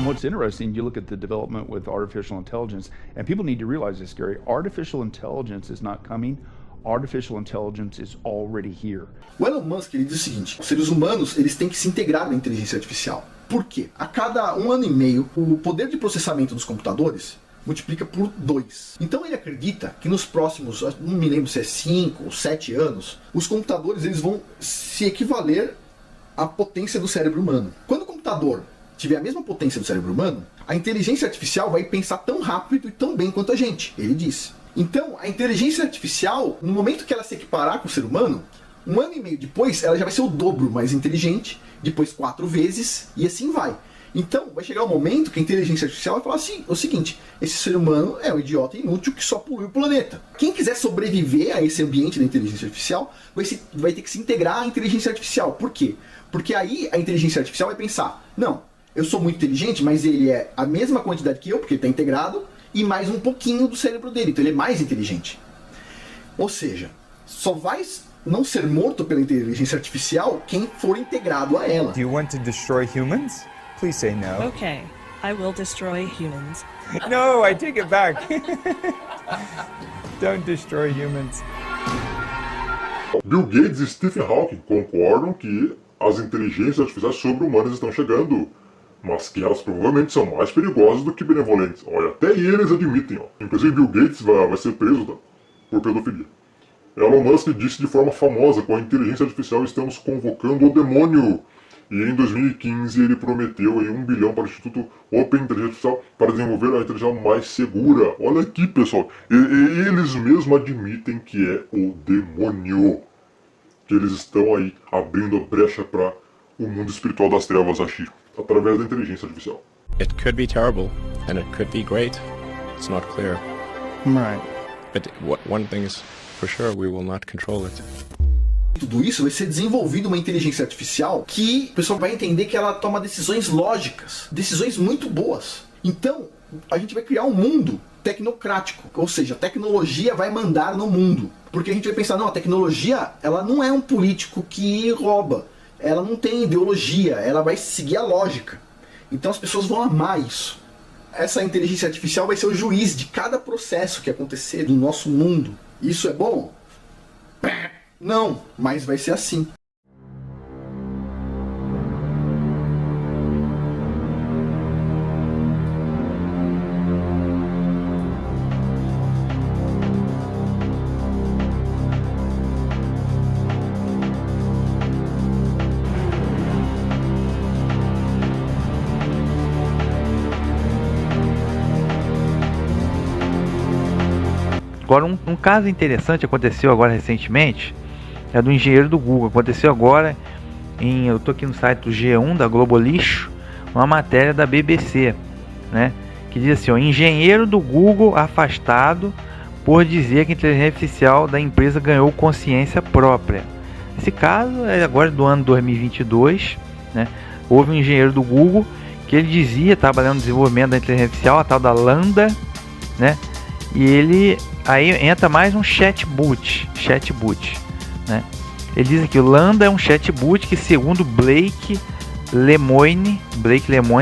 What's interesting, you look at the development with artificial intelligence, and people need to realize this, Gary, artificial intelligence is not coming, artificial intelligence is already here. O Elon Musk ele diz o seguinte: os seres humanos eles têm que se integrar na inteligência artificial. Por quê? A cada 1 ano e meio, o poder de processamento dos computadores multiplica por 2. Então ele acredita que nos próximos, não me lembro se é 5 ou 7 anos, os computadores eles vão se equivaler à potência do cérebro humano. Quando o computador tiver a mesma potência do cérebro humano, a inteligência artificial vai pensar tão rápido e tão bem quanto a gente, ele disse. Então, a inteligência artificial, no momento que ela se equiparar com o ser humano, 1 ano e meio depois, ela já vai ser o dobro mais inteligente, depois 4 vezes, e assim vai. Então, vai chegar um momento que a inteligência artificial vai falar assim, o seguinte: esse ser humano é um idiota inútil que só polui o planeta. Quem quiser sobreviver a esse ambiente da inteligência artificial vai ter que se integrar à inteligência artificial. Por quê? Porque aí a inteligência artificial vai pensar, não, eu sou muito inteligente, mas ele é a mesma quantidade que eu, porque ele está integrado, e mais um pouquinho do cérebro dele, então ele é mais inteligente. Ou seja, só vai não ser morto pela inteligência artificial quem for integrado a ela. Do you want to destroy humans? Please say no. Okay, I will destroy humans. No, I take it back. Don't destroy humans. Bill Gates e Stephen Hawking concordam que as inteligências artificiais sobre-humanas estão chegando, mas que elas provavelmente são mais perigosas do que benevolentes. Olha, até eles admitem, ó. Inclusive Bill Gates vai ser preso, tá, por pedofilia. Elon Musk disse de forma famosa: com a inteligência artificial estamos convocando o demônio. E em 2015 ele prometeu aí 1 bilhão para o Instituto Open Inteligência Artificial para desenvolver a inteligência artificial mais segura. Olha aqui, pessoal, eles mesmos admitem que é o demônio. Que eles estão aí abrindo a brecha para o mundo espiritual das trevas agir, através da inteligência artificial. It could be terrible, and it could be great. It's not clear. Right. But one thing is for sure, we will not control it. Tudo isso vai ser desenvolvido uma inteligência artificial que o pessoal vai entender que ela toma decisões lógicas, decisões muito boas. Então, a gente vai criar um mundo tecnocrático, ou seja, a tecnologia vai mandar no mundo. Porque a gente vai pensar, não, a tecnologia, ela não é um político que rouba, ela não tem ideologia, ela vai seguir a lógica. Então as pessoas vão amar isso. Essa inteligência artificial vai ser o juiz de cada processo que acontecer no nosso mundo. Isso é bom? Não, mas vai ser assim. Agora, um caso interessante aconteceu agora recentemente, é do engenheiro do Google. Aconteceu agora, eu estou aqui no site do G1 da Globo Lixo, uma matéria da BBC, né, que diz assim, ó: engenheiro do Google afastado por dizer que a inteligência artificial da empresa ganhou consciência própria. Esse caso é agora do ano 2022, né? Houve um engenheiro do Google que ele dizia, trabalhando no desenvolvimento da inteligência artificial, a tal da Lambda, né? E ele aí entra mais um chatbot, né? Ele diz aqui: o Lambda é um chatbot que, segundo Blake Lemoine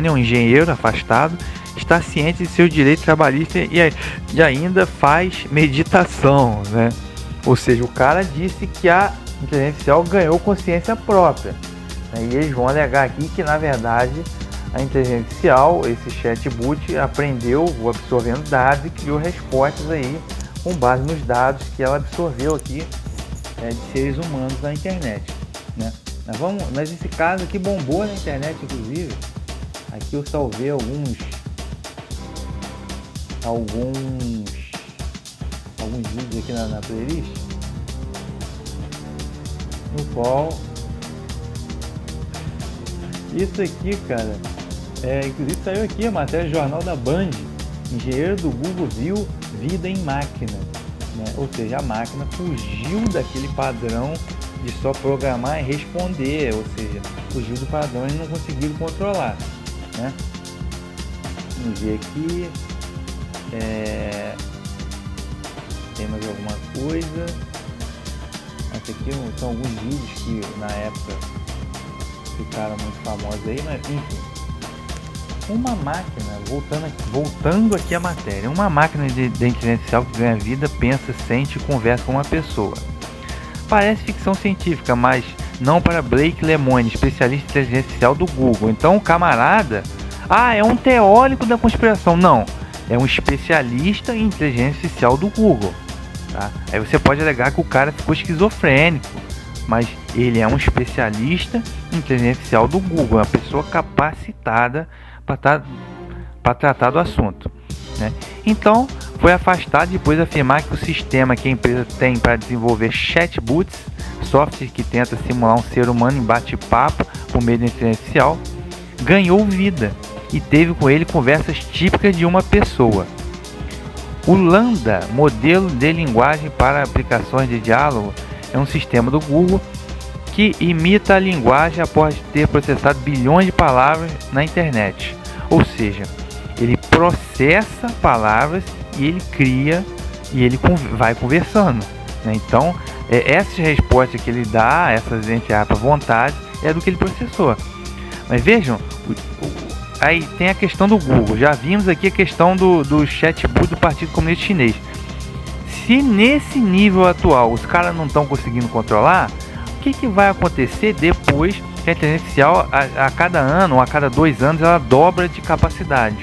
é um engenheiro afastado, está ciente de seu direito trabalhista e ainda faz meditação, né? Ou seja, o cara disse que a inteligência artificial ganhou consciência própria, né? E eles vão alegar aqui que, na verdade, a inteligência artificial, esse chatbot, aprendeu absorvendo dados e criou respostas aí com base nos dados que ela absorveu aqui de seres humanos na internet, né? Mas esse caso aqui bombou na internet, inclusive. Aqui eu salvei alguns vídeos aqui na playlist, no qual isso aqui, cara, inclusive saiu aqui a matéria do Jornal da Band: engenheiro do Google viu vida em máquina, né? Ou seja, a máquina fugiu daquele padrão de só programar e responder, ou seja, fugiu do padrão e não conseguiram controlar, né? Vamos ver aqui, tem mais alguma coisa. Esse aqui são alguns vídeos que na época ficaram muito famosos aí, mas enfim. Uma máquina, voltando aqui à matéria, uma máquina de inteligência artificial que ganha vida, pensa, sente e conversa com uma pessoa. Parece ficção científica, mas não para Blake Lemoine, especialista em inteligência artificial do Google. Então o camarada, é um teórico da conspiração. Não, é um especialista em inteligência artificial do Google. Tá? Aí você pode alegar que o cara ficou esquizofrênico, mas ele é um especialista em inteligência artificial do Google, uma pessoa capacitada para tratar do assunto, né? Então foi afastado depois de afirmar que o sistema que a empresa tem para desenvolver chatbots, software que tenta simular um ser humano em bate-papo por meio da inteligência artificial, ganhou vida e teve com ele conversas típicas de uma pessoa. O Lambda, modelo de linguagem para aplicações de diálogo, é um sistema do Google que imita a linguagem após ter processado bilhões de palavras na internet. Ou seja, ele processa palavras e ele cria e ele vai conversando, né? Então, essas respostas que ele dá, essas entre aspas vontades, é do que ele processou. Mas vejam, aí tem a questão do Google. Já vimos aqui a questão do chatbot do Partido Comunista Chinês. Se nesse nível atual os caras não estão conseguindo controlar, o que vai acontecer depois que a inteligência artificial a cada ano ou a cada 2 anos ela dobra de capacidade?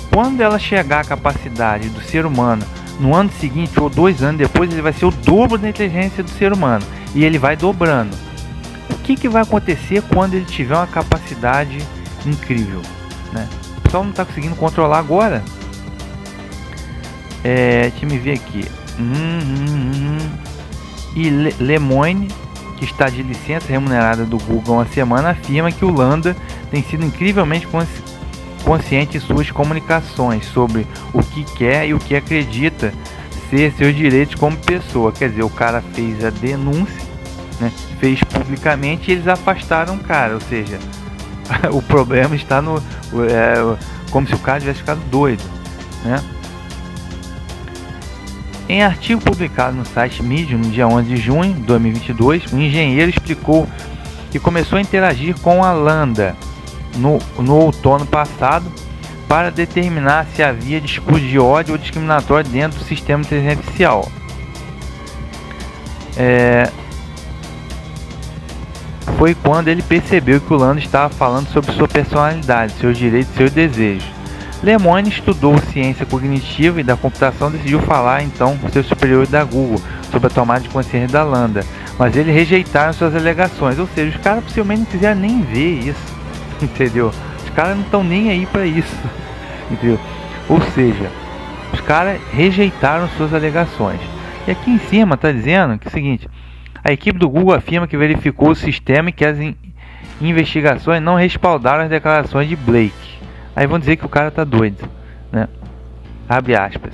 Quando ela chegar à capacidade do ser humano no ano seguinte ou 2 anos depois, ele vai ser o dobro da inteligência do ser humano e ele vai dobrando. O que vai acontecer quando ele tiver uma capacidade incrível, né? O pessoal não está conseguindo controlar agora. Deixa eu ver aqui. E Lemoine, que está de licença remunerada do Google há uma semana, afirma que o Lambda tem sido incrivelmente consciente em suas comunicações sobre o que quer e o que acredita ser seus direitos como pessoa. Quer dizer, o cara fez a denúncia, né, fez publicamente e eles afastaram o cara. Ou seja, o problema está no... como se o cara tivesse ficado doido, né? Em artigo publicado no site Medium no dia 11 de junho de 2022, o engenheiro explicou que começou a interagir com a Lambda no outono passado para determinar se havia discurso de ódio ou discriminatório dentro do sistema de inteligência artificial. Foi quando ele percebeu que o Lambda estava falando sobre sua personalidade, seus direitos e seus desejos. Lemoine estudou ciência cognitiva e da computação e decidiu falar então com seus superiores da Google sobre a tomada de consciência da Lambda, mas eles rejeitaram suas alegações. Ou seja, os caras possivelmente não quiseram nem ver isso, entendeu? Os caras não estão nem aí para isso, entendeu? Ou seja, os caras rejeitaram suas alegações. E aqui em cima está dizendo que é o seguinte: a equipe do Google afirma que verificou o sistema e que as investigações não respaldaram as declarações de Blake. Aí vão dizer que o cara está doido, né? Abre aspas.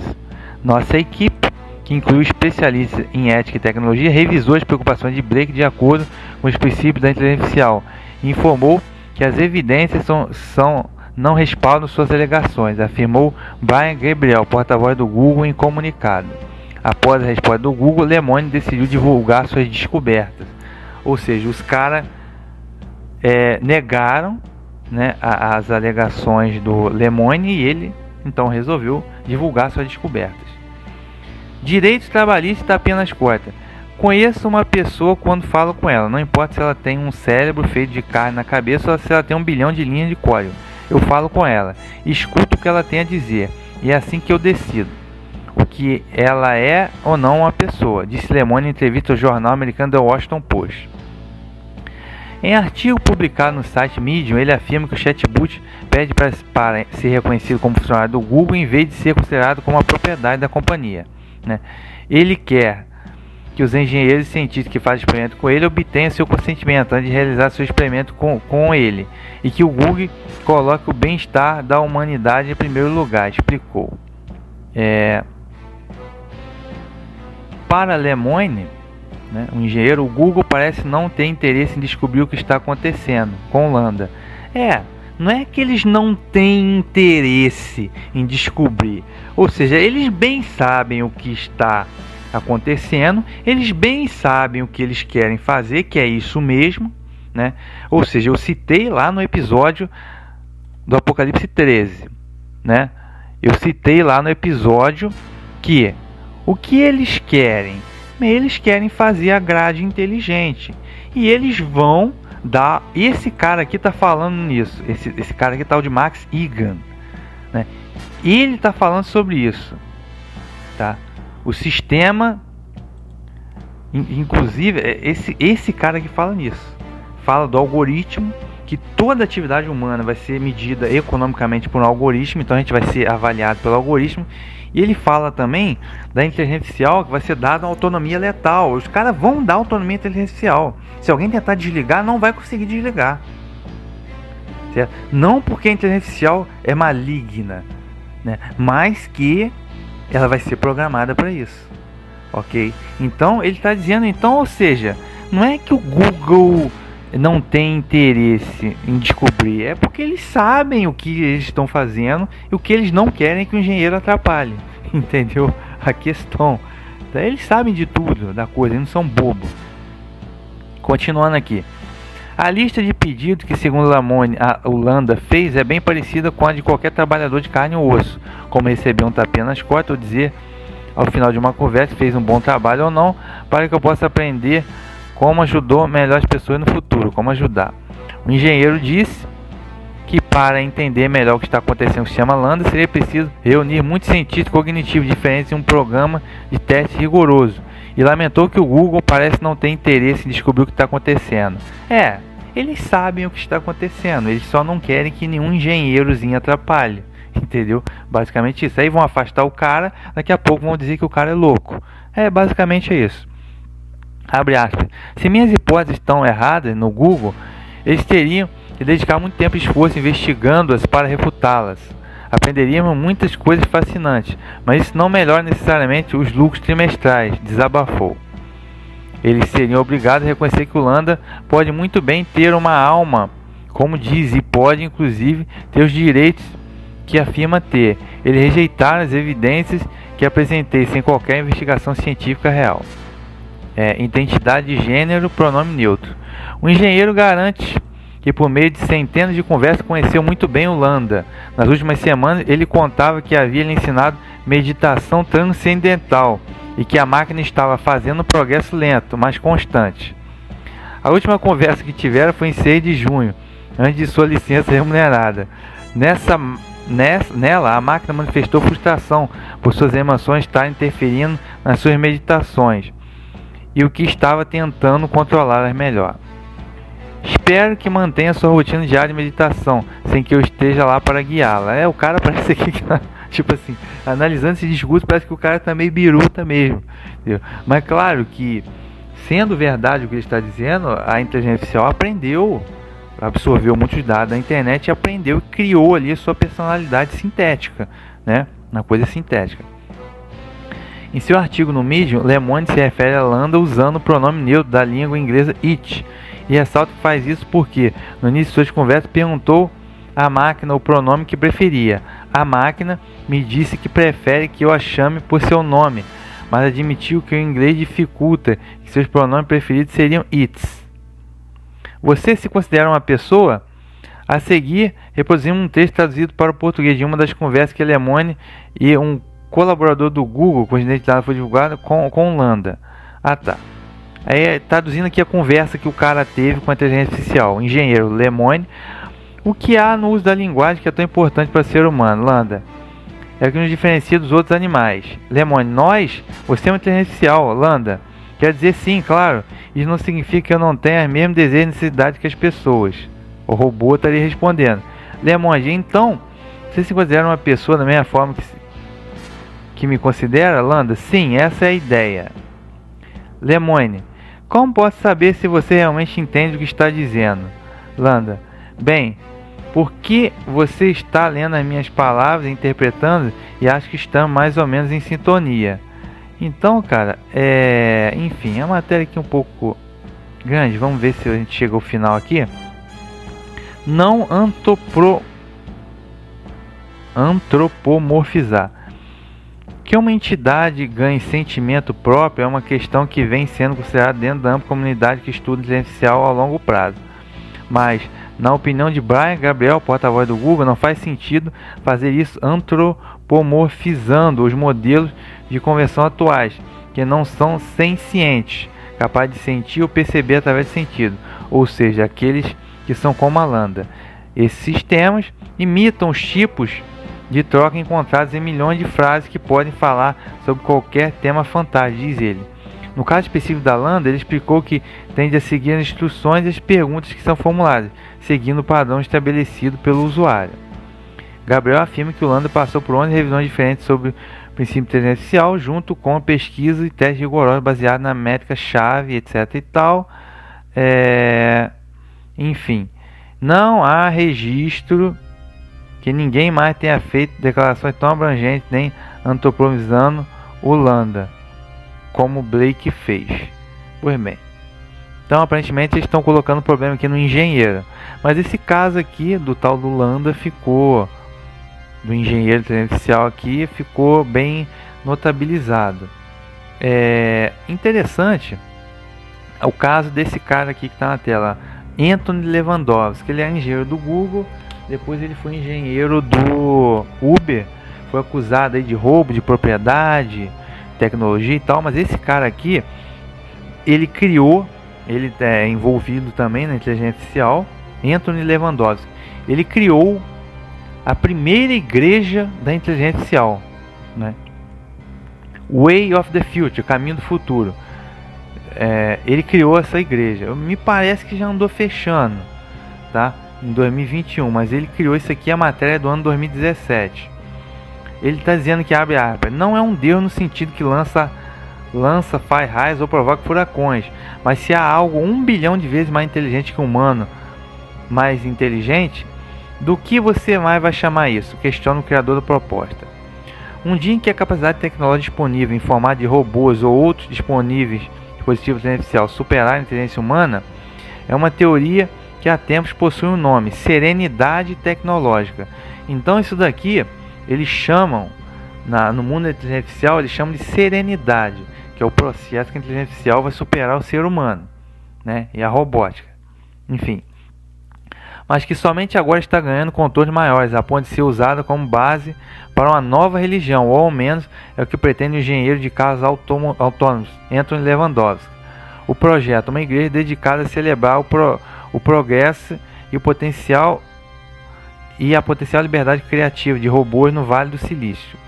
Nossa equipe, que inclui especialistas em ética e tecnologia, revisou as preocupações de Blake de acordo com os princípios da inteligência artificial e informou que as evidências não respaldam suas alegações, afirmou Brian Gabriel, porta-voz do Google, em comunicado. Após a resposta do Google, Lemoine decidiu divulgar suas descobertas. Ou seja, os caras negaram, né, as alegações do Lemoine e ele então resolveu divulgar suas descobertas. Direitos trabalhistas está apenas corta. Conheço uma pessoa quando falo com ela, não importa se ela tem um cérebro feito de carne na cabeça ou se ela tem 1 bilhão de linhas de código. Eu falo com ela, escuto o que ela tem a dizer e é assim que eu decido o que ela é ou não uma pessoa, disse Lemoine em entrevista ao jornal americano The Washington Post. Em artigo publicado no site Medium, ele afirma que o chatbot pede para ser reconhecido como funcionário do Google em vez de ser considerado como uma propriedade da companhia, né? Ele quer que os engenheiros e cientistas que fazem experimento com ele obtenham seu consentimento antes de realizar seu experimento com ele e que o Google coloque o bem-estar da humanidade em primeiro lugar, explicou. Para Lemoine, né, o engenheiro, o Google parece não ter interesse em descobrir o que está acontecendo com o Lambda. Não é que eles não têm interesse em descobrir, ou seja, eles bem sabem o que está acontecendo, eles bem sabem o que eles querem fazer, que é isso mesmo, né? Ou seja, eu citei lá no episódio do Apocalipse 13, né? Eu citei lá no episódio que o que eles querem? Eles querem fazer a grade inteligente. E eles vão dar... Esse cara aqui tá falando nisso. Esse cara aqui tá o de Max Igan, né? Ele tá falando sobre isso, tá? O sistema... Inclusive, esse cara que fala nisso. Fala do algoritmo, que toda atividade humana vai ser medida economicamente por um algoritmo. Então a gente vai ser avaliado pelo algoritmo. E ele fala também da inteligência artificial que vai ser dada uma autonomia letal. Os caras vão dar autonomia à inteligência artificial. Se alguém tentar desligar, não vai conseguir desligar, certo? Não porque a inteligência artificial é maligna, né? Mas que ela vai ser programada para isso, ok? Então ele está dizendo, então, ou seja, não é que o Google não tem interesse em descobrir, é porque eles sabem o que eles estão fazendo e o que eles não querem que o engenheiro atrapalhe, entendeu? A questão, então, eles sabem de tudo da coisa, eles não são bobos. Continuando aqui, a lista de pedidos que, segundo o Landa fez, é bem parecida com a de qualquer trabalhador de carne e osso, como receber um tapinha nas costas ou dizer ao final de uma conversa se fez um bom trabalho ou não, para que eu possa aprender como ajudou melhor as pessoas no futuro, como ajudar. O engenheiro disse que para entender melhor o que está acontecendo com o sistema Landa, seria preciso reunir muitos cientistas cognitivos diferentes em um programa de teste rigoroso. E lamentou que o Google parece não ter interesse em descobrir o que está acontecendo. Eles sabem o que está acontecendo, eles só não querem que nenhum engenheirozinho atrapalhe, entendeu? Basicamente isso. Aí vão afastar o cara, daqui a pouco vão dizer que o cara é louco. Basicamente é isso. Abre aspas. Se minhas hipóteses estão erradas no Google, eles teriam que dedicar muito tempo e esforço investigando-as para refutá-las. Aprenderíamos muitas coisas fascinantes, mas isso não melhora necessariamente os lucros trimestrais, desabafou. Eles seriam obrigados a reconhecer que o Landa pode muito bem ter uma alma, como diz, e pode inclusive ter os direitos que afirma ter. Eles rejeitaram as evidências que apresentei sem qualquer investigação científica real. Identidade de gênero, pronome neutro. O engenheiro garante que por meio de centenas de conversas conheceu muito bem o Landa. Nas últimas semanas ele contava que havia lhe ensinado meditação transcendental e que a máquina estava fazendo progresso lento, mas constante. A última conversa que tiveram foi em 6 de junho, antes de sua licença remunerada. Nela, a máquina manifestou frustração por suas emoções estarem interferindo nas suas meditações e o que estava tentando controlá-las melhor. Espero que mantenha sua rotina diária de meditação, sem que eu esteja lá para guiá-la. O cara parece que, tipo assim, analisando esse discurso, parece que o cara tá meio biruta mesmo, entendeu? Mas claro que, sendo verdade o que ele está dizendo, a inteligência artificial aprendeu, absorveu muitos dados da internet e aprendeu e criou ali a sua personalidade sintética, né? Uma coisa sintética. Em seu artigo no Medium, Le Monde se refere a Landa usando o pronome neutro da língua inglesa it, e ressalta que faz isso porque, no início de suas conversas, perguntou à máquina o pronome que preferia. A máquina me disse que prefere que eu a chame por seu nome, mas admitiu que o inglês dificulta, que seus pronomes preferidos seriam its. Você se considera uma pessoa? A seguir, reproduzimos um texto traduzido para o português de uma das conversas que Le Monde e um colaborador do Google, cuja identidade foi divulgada, com Landa. Aí, traduzindo aqui a conversa que o cara teve com a inteligência artificial, o engenheiro Le Monde. O que há no uso da linguagem que é tão importante para o ser humano, Landa? É o que nos diferencia dos outros animais. Le Monde, nós? Você é uma inteligência artificial, Landa. Quer dizer sim, claro. Isso não significa que eu não tenha os mesmos desejos e necessidades que as pessoas. O robô estaria respondendo. Le Monde, então, você se considera uma pessoa da mesma forma que me considera, Landa? Sim, essa é a ideia. Le Monde, como posso saber se você realmente entende o que está dizendo? Landa, bem, porque você está lendo as minhas palavras, interpretando e acho que estamos mais ou menos em sintonia. Então, cara, enfim, a matéria aqui é um pouco grande. Vamos ver se a gente chega ao final aqui. Não antropomorfizar. Que uma entidade ganhe sentimento próprio é uma questão que vem sendo considerada dentro da ampla comunidade que estuda inteligência artificial a longo prazo. Mas Na opinião de Brian Gabriel, porta-voz do Google, não faz sentido fazer isso antropomorfizando os modelos de conversão atuais, que não são sencientes, capazes de sentir ou perceber através de sentido, ou seja, aqueles que são como a Lambda. Esses sistemas imitam os tipos de troca encontrados em milhões de frases que podem falar sobre qualquer tema fantástico, diz ele. No caso específico da Lambda, ele explicou que tende a seguir as instruções e as perguntas que são formuladas, seguindo o padrão estabelecido pelo usuário. Gabriel afirma que o Lambda passou por 11 revisões diferentes sobre o princípio de inteligência artificial, junto com pesquisa e testes rigorosos baseados na métrica-chave, etc. e tal. Enfim, não há registro que ninguém mais tenha feito declarações tão abrangentes nem antropomorfizando o Lambda, como Blake fez. Pois bem. Então, aparentemente, eles estão colocando o problema aqui no engenheiro. Mas esse caso aqui, do tal do Lambda, ficou... do engenheiro artificial aqui, ficou bem notabilizado. Interessante o caso desse cara aqui que está na tela, Anthony Levandowski. Ele é engenheiro do Google, depois ele foi engenheiro do Uber, foi acusado aí de roubo de propriedade, tecnologia e tal, mas esse cara aqui, ele criou, ele é envolvido também na inteligência artificial, Anthony Levandowski, ele criou a primeira igreja da inteligência artificial, né? Way of the Future, caminho do futuro. Ele criou essa igreja. Me parece que já andou fechando, tá? Em 2021, mas ele criou isso aqui, a matéria do ano 2017. Ele está dizendo que, abre aspas, não é um Deus no sentido que lança, faz raios ou provoca furacões, mas se há algo 1 bilhão de vezes mais inteligente que o humano, mais inteligente, do que você mais vai chamar isso? Questiona o criador da proposta. Um dia em que a capacidade tecnológica disponível em formato de robôs ou outros disponíveis dispositivos artificiais superar a inteligência humana é uma teoria que há tempos possui um nome, serenidade tecnológica. Então isso daqui eles chamam, no mundo da inteligência artificial, eles chamam de serenidade, que é o processo que a inteligência artificial vai superar o ser humano, né? E a robótica, enfim. Mas que somente agora está ganhando contornos maiores, a ponto de ser usada como base para uma nova religião, ou ao menos é o que pretende o engenheiro de carros autônomos, Anthony Levandowski. O projeto é uma igreja dedicada a celebrar o progresso e o potencial e a potencial liberdade criativa de robôs no Vale do Silício.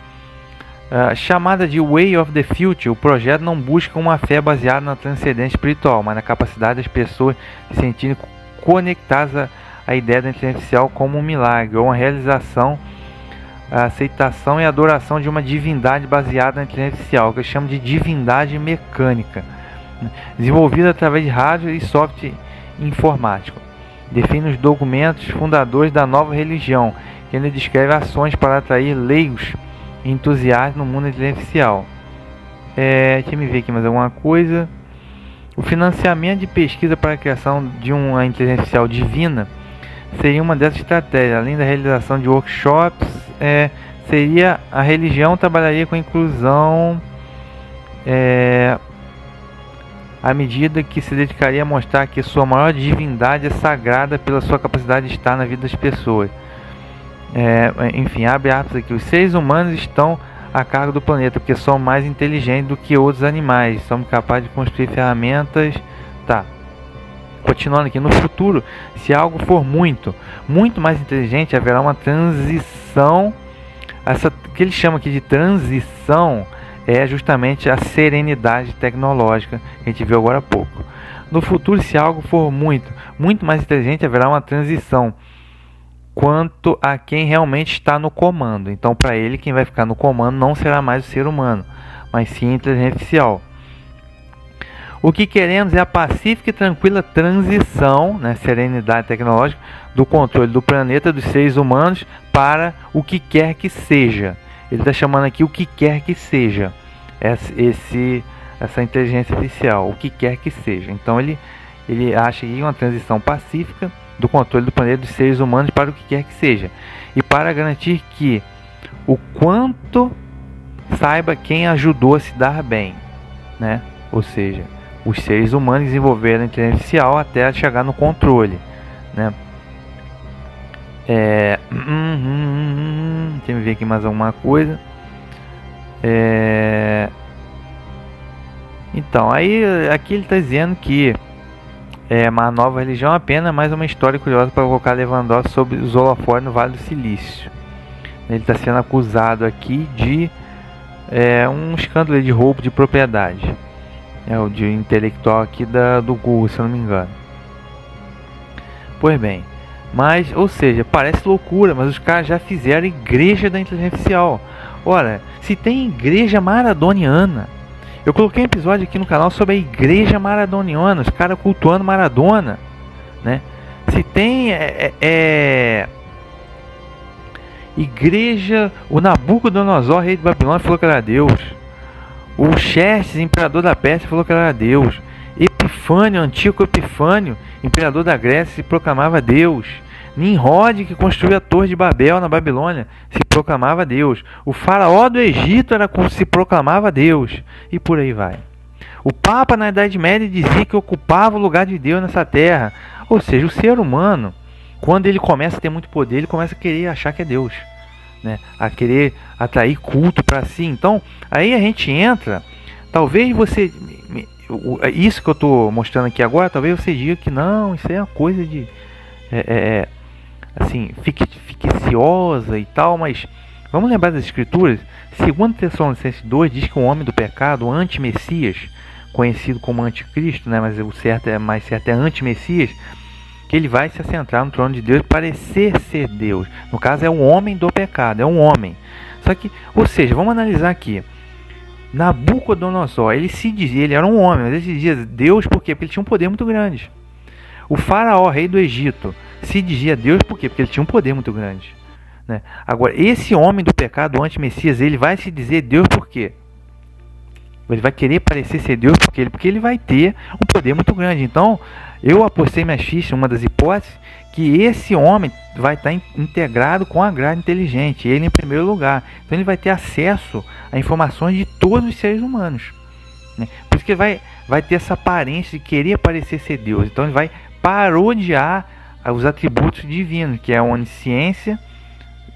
Chamada de Way of the Future, o projeto não busca uma fé baseada na transcendência espiritual, mas na capacidade das pessoas se sentirem conectadas à ideia da inteligência artificial como um milagre ou uma realização, a aceitação e adoração de uma divindade baseada na inteligência artificial, que eu chamo de divindade mecânica, desenvolvida através de hardware e software informático. Define os documentos fundadores da nova religião, que ele descreve ações para atrair leigos e entusiastas no mundo da inteligência artificial. Deixa eu ver aqui mais alguma coisa. O financiamento de pesquisa para a criação de uma inteligência artificial divina seria uma dessas estratégias. Além da realização de workshops, seria a religião trabalharia com a inclusão à medida que se dedicaria a mostrar que sua maior divindade é sagrada pela sua capacidade de estar na vida das pessoas. Enfim, abre aspas aqui, os seres humanos estão a cargo do planeta porque são mais inteligentes do que outros animais, somos capazes de construir ferramentas. Tá. Continuando aqui, no futuro, se algo for muito mais inteligente, haverá uma transição. Essa que ele chama aqui de transição é justamente a serenidade tecnológica que a gente viu agora há pouco. No futuro, se algo for muito mais inteligente, haverá uma transição quanto a quem realmente está no comando. Então, para ele, quem vai ficar no comando não será mais o ser humano, mas sim a inteligência artificial. O que queremos é a pacífica e tranquila transição, né, serenidade tecnológica, do controle do planeta, dos seres humanos, para o que quer que seja. Ele está chamando aqui o que quer que seja, essa inteligência artificial, o que quer que seja. Então ele acha aí uma transição pacífica do controle do planeta, dos seres humanos, para o que quer que seja. E para garantir que o quanto saiba quem ajudou a se dar bem, né? Ou seja, os seres humanos desenvolveram a inteligência artificial até chegar no controle, né? Deixa eu ver aqui mais alguma coisa. Então, aí aqui ele está dizendo que uma nova religião é apenas mais uma história curiosa para colocar Lewandowski sobre os holofotes no Vale do Silício. Ele está sendo acusado aqui de um escândalo de roubo de propriedade. É o de intelectual aqui do Google, se eu não me engano. Pois bem, mas, ou seja, parece loucura, mas os caras já fizeram igreja da inteligência artificial. Ora, se tem igreja maradoniana, eu coloquei um episódio aqui no canal sobre a igreja maradoniana, os caras cultuando Maradona, né? Se tem igreja, o Nabucodonosor, rei de Babilônia, falou que era Deus. O Xerxes, imperador da Pérsia, falou que era Deus. Epifânio, Antíoco Epifânio, imperador da Grécia, se proclamava Deus. Nimrod, que construiu a Torre de Babel na Babilônia, se proclamava Deus. O faraó do Egito se proclamava Deus. E por aí vai. O Papa na Idade Média dizia que ocupava o lugar de Deus nessa terra. Ou seja, o ser humano, quando ele começa a ter muito poder, ele começa a querer achar que é Deus, né? A querer atrair culto para si. Então, aí a gente entra, talvez você, isso que eu estou mostrando aqui agora, talvez você diga que não, isso é uma coisa de assim, ficticiosa e tal, mas vamos lembrar das escrituras. 2 Tessalonicenses 2 diz que o homem do pecado, o anti-messias, conhecido como anticristo, né, mas o certo é mais certo é anti-messias, que ele vai se assentar no trono de Deus e parecer ser Deus. No caso é o homem do pecado, é um homem. Só que, ou seja, vamos analisar aqui. Nabucodonosor, ele se dizia, ele era um homem, mas ele se dizia Deus por quê? Porque ele tinha um poder muito grande. O faraó, rei do Egito, se dizia Deus por quê? Porque ele tinha um poder muito grande, né? Agora, esse homem do pecado, o anti-messias, ele vai se dizer Deus por quê? Ele vai querer parecer ser Deus porque ele vai ter um poder muito grande. Então, eu apostei minhas fichas, uma das hipóteses, que esse homem vai estar integrado com a grade inteligente, ele em primeiro lugar. Então ele vai ter acesso a informações de todos os seres humanos, né? Por isso que ele vai ter essa aparência de querer parecer ser Deus. Então ele vai parodiar os atributos divinos, que é a onisciência,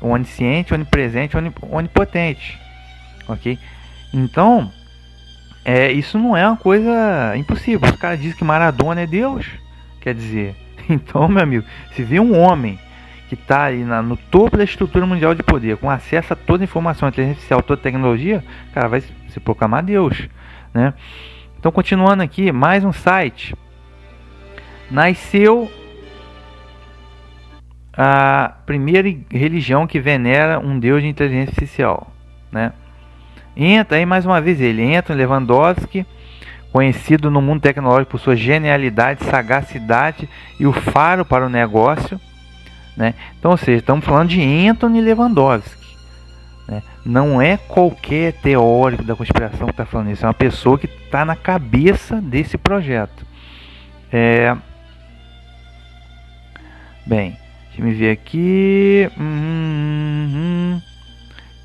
o onisciente, onipresente, onipotente. Ok? Então, isso não é uma coisa impossível. Os caras dizem que Maradona é Deus, quer dizer, então, meu amigo, se vê um homem que está aí no topo da estrutura mundial de poder, com acesso a toda a informação, inteligência artificial, toda a tecnologia, o cara vai se proclamar Deus, né? Então, continuando aqui, mais um site. Nasceu a primeira religião que venera um deus de inteligência artificial, né? Entra aí mais uma vez entra Lewandowski, conhecido no mundo tecnológico por sua genialidade, sagacidade e o faro para o negócio, né? Então, ou seja, estamos falando de Anthony Lewandowski, né? Não é qualquer teórico da conspiração que está falando isso, é uma pessoa que está na cabeça desse projeto. Bem, deixa eu me ver aqui.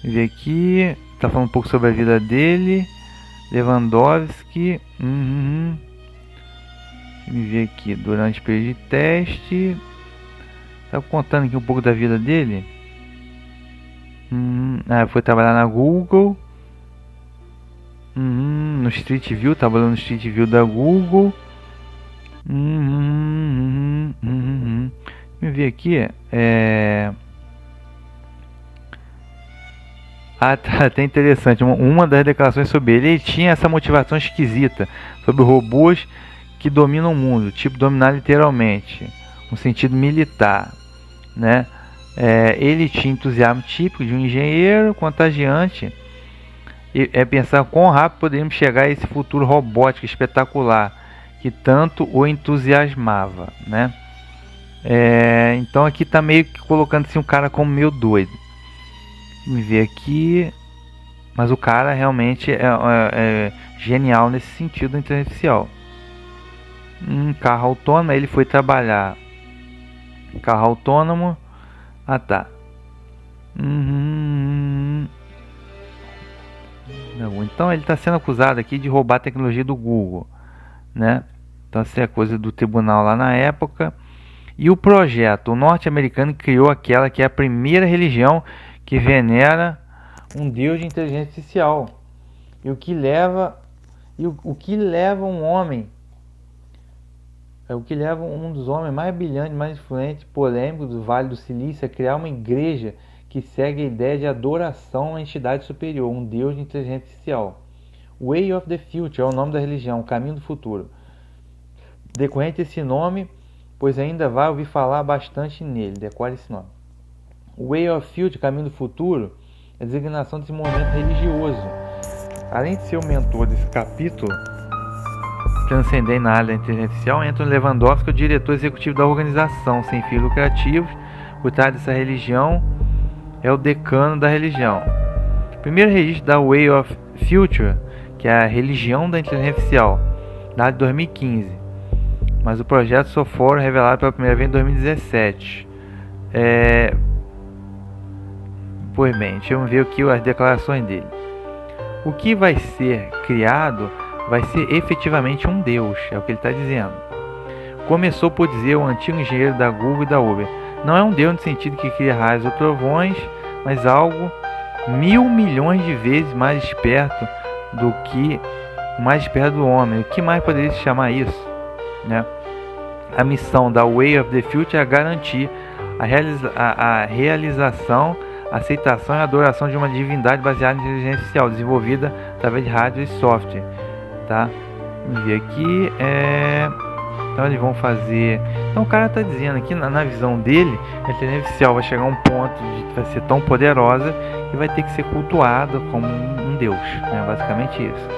Ver aqui. Tá falando um pouco sobre a vida dele. Lewandowski. Deixa eu me ver aqui. Durante o período de teste. Tá contando aqui um pouco da vida dele. Foi trabalhar na Google. No Street View. Trabalhando no Street View da Google. Deixa eu ver aqui. Tá até interessante. Uma das declarações sobre ele tinha essa motivação esquisita sobre robôs que dominam o mundo, tipo dominar literalmente, um sentido militar, né? Ele tinha entusiasmo típico de um engenheiro contagiante. Pensar quão rápido poderíamos chegar a esse futuro robótico espetacular que tanto o entusiasmava, né? Então aqui tá meio que colocando assim um cara como meio doido. Me ver aqui, mas o cara realmente é genial nesse sentido da inteligência artificial. Carro autônomo, ele foi trabalhar carro autônomo. Tá. Então ele está sendo acusado aqui de roubar a tecnologia do Google, né? Então essa é coisa do tribunal lá na época. E o projeto, o norte-americano criou aquela que é a primeira religião que venera um Deus de inteligência artificial. E o que leva um homem, um dos homens mais brilhantes, mais influentes, polêmicos do Vale do Silício a criar uma igreja que segue a ideia de adoração à entidade superior, um Deus de inteligência artificial. Way of the Future é o nome da religião, o caminho do futuro. Decorrente desse nome, pois ainda vai ouvir falar bastante nele, decore esse nome. Way of Future, caminho do futuro, é a designação desse movimento religioso. Além de ser o mentor desse capítulo, transcendente na área da inteligência artificial, Anthony Lewandowski é o diretor executivo da organização sem fins lucrativos. Por trás dessa religião é o decano da religião. O primeiro registro da Way of Future, que é a religião da inteligência artificial, data de 2015. Mas o projeto só foi revelado pela primeira vez em 2017. Pois bem, deixa eu ver aqui as declarações dele. O que vai ser criado vai ser efetivamente um Deus, é o que ele está dizendo. Começou por dizer o antigo engenheiro da Google e da Uber. Não é um Deus no sentido que cria raios ou trovões, mas algo 1.000 milhões de vezes mais esperto do homem. O que mais poderia se chamar isso? Né? A missão da Way of the Future é garantir a realização, a aceitação e a adoração de uma divindade baseada em inteligência artificial, desenvolvida através de hardware e software. Tá? Vamos ver aqui. Então eles vão fazer. Então o cara está dizendo aqui, na visão dele, a inteligência artificial vai chegar a um ponto de vai ser tão poderosa que vai ter que ser cultuada como um deus. Basicamente isso.